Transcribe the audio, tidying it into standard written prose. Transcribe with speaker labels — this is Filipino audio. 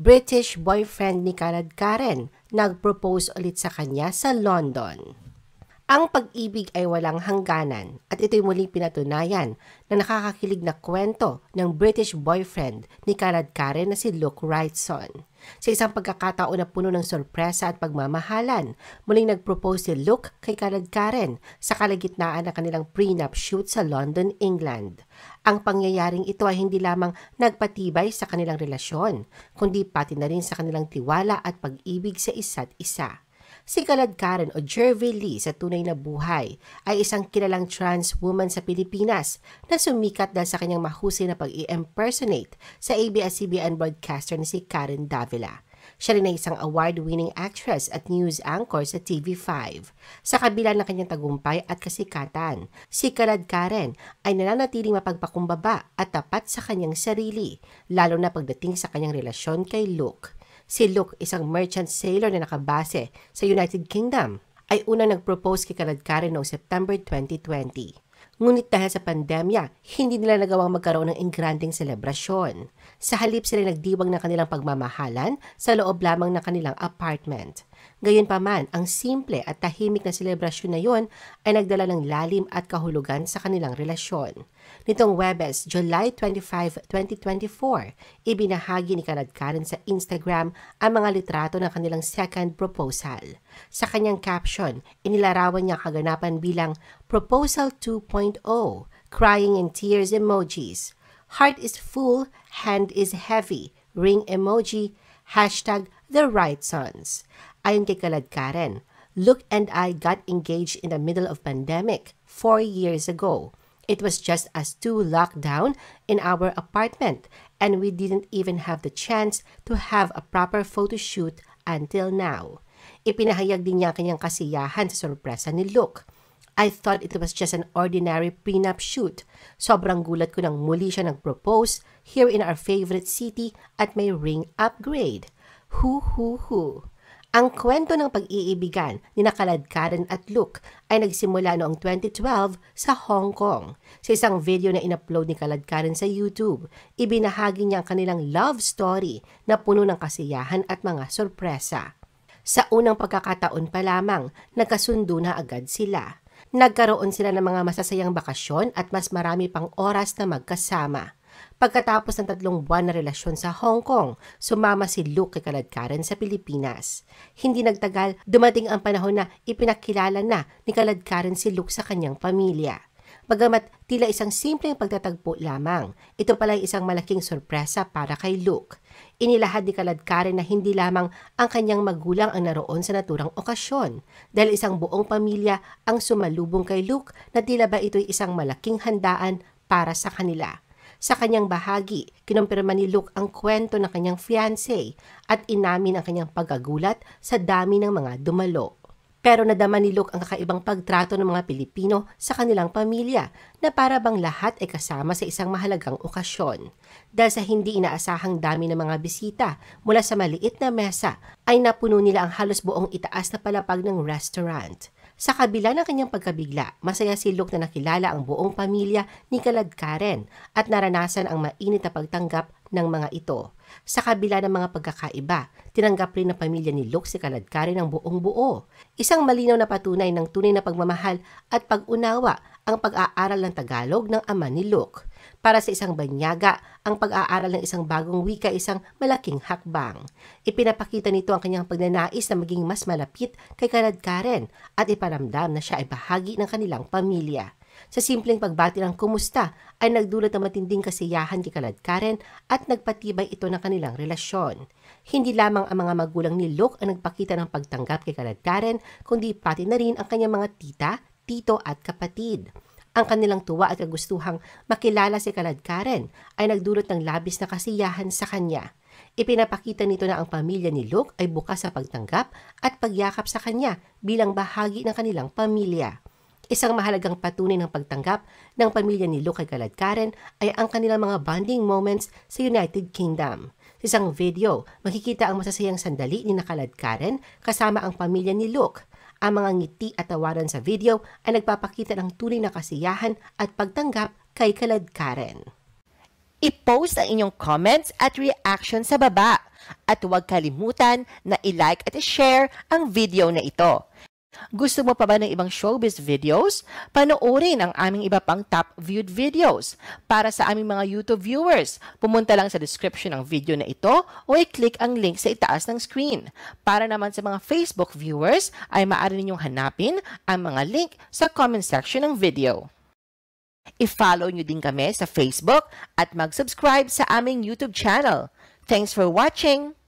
Speaker 1: British boyfriend ni Karen nag-propose ulit sa kanya sa London. Ang pag-ibig ay walang hangganan at ito'y muling pinatunayan na nakakakilig na kwento ng British boyfriend ni Karen na si Luke Wrightson. Sa isang pagkakataon na puno ng sorpresa at pagmamahalan, muling nag-propose si Luke kay Karen sa kalagitnaan ng kanilang prenup shoot sa London, England. Ang pangyayaring ito ay hindi lamang nagpatibay sa kanilang relasyon, kundi pati na rin sa kanilang tiwala at pag-ibig sa isa't isa. Si Karen o Jervy Lee sa tunay na buhay ay isang kilalang trans woman sa Pilipinas na sumikat dahil sa kanyang mahusay na pag-i-impersonate sa ABS-CBN broadcaster na si Karen Davila. Siya rin ay isang award-winning actress at news anchor sa TV5. Sa kabila ng kanyang tagumpay at kasikatan, si Karen ay nananatiling mapagpakumbaba at tapat sa kanyang sarili, lalo na pagdating sa kanyang relasyon kay Luke. Si Luke, isang merchant sailor na nakabase sa United Kingdom, ay unang nag-propose kay Karen noong September 2020. Ngunit dahil sa pandemya, hindi nila nagawang magkaroon ng engranding selebrasyon. Sa halip sila nagdiwang ng kanilang pagmamahalan sa loob lamang ng kanilang apartment. Gayunpaman, ang simple at tahimik na selebrasyon na yon ay nagdala ng lalim at kahulugan sa kanilang relasyon. Nitong Webes, July 25, 2024, ibinahagi ni Karen sa Instagram ang mga litrato ng kanilang second proposal. Sa kanyang caption, inilarawan niya kaganapan bilang Proposal 2.0, crying in tears emojis, heart is full, hand is heavy, ring emoji, hashtag the Wrightsons. Ayon kay Karen, Luke and I got engaged in the middle of pandemic 4 years ago. It was just us two locked down in our apartment and we didn't even have the chance to have a proper photo shoot until now. Ipinahayag din niya kanyang kasiyahan sa sorpresa ni Luke. I thought it was just an ordinary prenup shoot. Sobrang gulat ko nang muli siya nag-propose here in our favorite city at may ring upgrade. Hu. Ang kwento ng pag-iibigan ni Karen at Luke ay nagsimula noong 2012 sa Hong Kong. Sa isang video na in-upload ni Karen sa YouTube, ibinahagi niya ang kanilang love story na puno ng kasiyahan at mga sorpresa. Sa unang pagkakataon pa lamang, nagkasundo na agad sila. Nagkaroon sila ng mga masasayang bakasyon at mas marami pang oras na magkasama. Pagkatapos ng 3 buwan na relasyon sa Hong Kong, sumama si Luke kay Karen sa Pilipinas. Hindi nagtagal, dumating ang panahon na ipinakilala na ni Karen si Luke sa kanyang pamilya. Bagamat tila isang simpleng pagtatagpo lamang, ito pala ay isang malaking sorpresa para kay Luke. Inilahad ni Karen na hindi lamang ang kanyang magulang ang naroon sa naturang okasyon, dahil isang buong pamilya ang sumalubong kay Luke na tila ba ito'y isang malaking handaan para sa kanila. Sa kanyang bahagi, kinumpirma ni Luke ang kwento ng kanyang fiancé at inamin ang kanyang pagkagulat sa dami ng mga dumalo. Pero nadama ni Luke ang kakaibang pagtrato ng mga Pilipino sa kanilang pamilya na para bang lahat ay kasama sa isang mahalagang okasyon. Dahil sa hindi inaasahang dami ng mga bisita mula sa maliit na mesa ay napuno nila ang halos buong itaas na palapag ng restaurant. Sa kabila ng kanyang pagkabigla, masaya si Luke na nakilala ang buong pamilya ni Karen at naranasan ang mainit na pagtanggap ng mga ito. Sa kabila ng mga pagkakaiba, tinanggap rin ng pamilya ni Luke si Karen ng buong buo. Isang malinaw na patunay ng tunay na pagmamahal at pag-unawa ang pag-aaral ng Tagalog ng ama ni Luke. Para sa isang banyaga, ang pag-aaral ng isang bagong wika ay isang malaking hakbang. Ipinapakita nito ang kanyang pagnanais na maging mas malapit kay Karen at iparamdam na siya ay bahagi ng kanilang pamilya. Sa simpleng pagbati ng kumusta ay nagdulot ng matinding kasiyahan kay Karen at nagpatibay ito ng kanilang relasyon. Hindi lamang ang mga magulang ni Luke ang nagpakita ng pagtanggap kay Karen, kundi pati na rin ang kanyang mga tita, tito at kapatid. Ang kanilang tuwa at kagustuhang makilala si Karen ay nagdulot ng labis na kasiyahan sa kanya. Ipinapakita nito na ang pamilya ni Luke ay bukas sa pagtanggap at pagyakap sa kanya bilang bahagi ng kanilang pamilya. Isang mahalagang patunay ng pagtanggap ng pamilya ni Luke kay Karen ay ang kanilang mga bonding moments sa United Kingdom. Sa isang video, makikita ang masasayang sandali ni Karen kasama ang pamilya ni Luke. Ang mga ngiti at tawaran sa video ay nagpapakita ng tunay na kasiyahan at pagtanggap kay Karen.
Speaker 2: I-post ang inyong comments at reaction sa baba. At huwag kalimutan na i-like at i-share ang video na ito. Gusto mo pa ba ng ibang showbiz videos? Panoorin ang aming iba pang top viewed videos. Para sa aming mga YouTube viewers, pumunta lang sa description ng video na ito o i-click ang link sa itaas ng screen. Para naman sa mga Facebook viewers, ay maaari ninyong hanapin ang mga link sa comment section ng video. I-follow nyo din kami sa Facebook at mag-subscribe sa aming YouTube channel. Thanks for watching!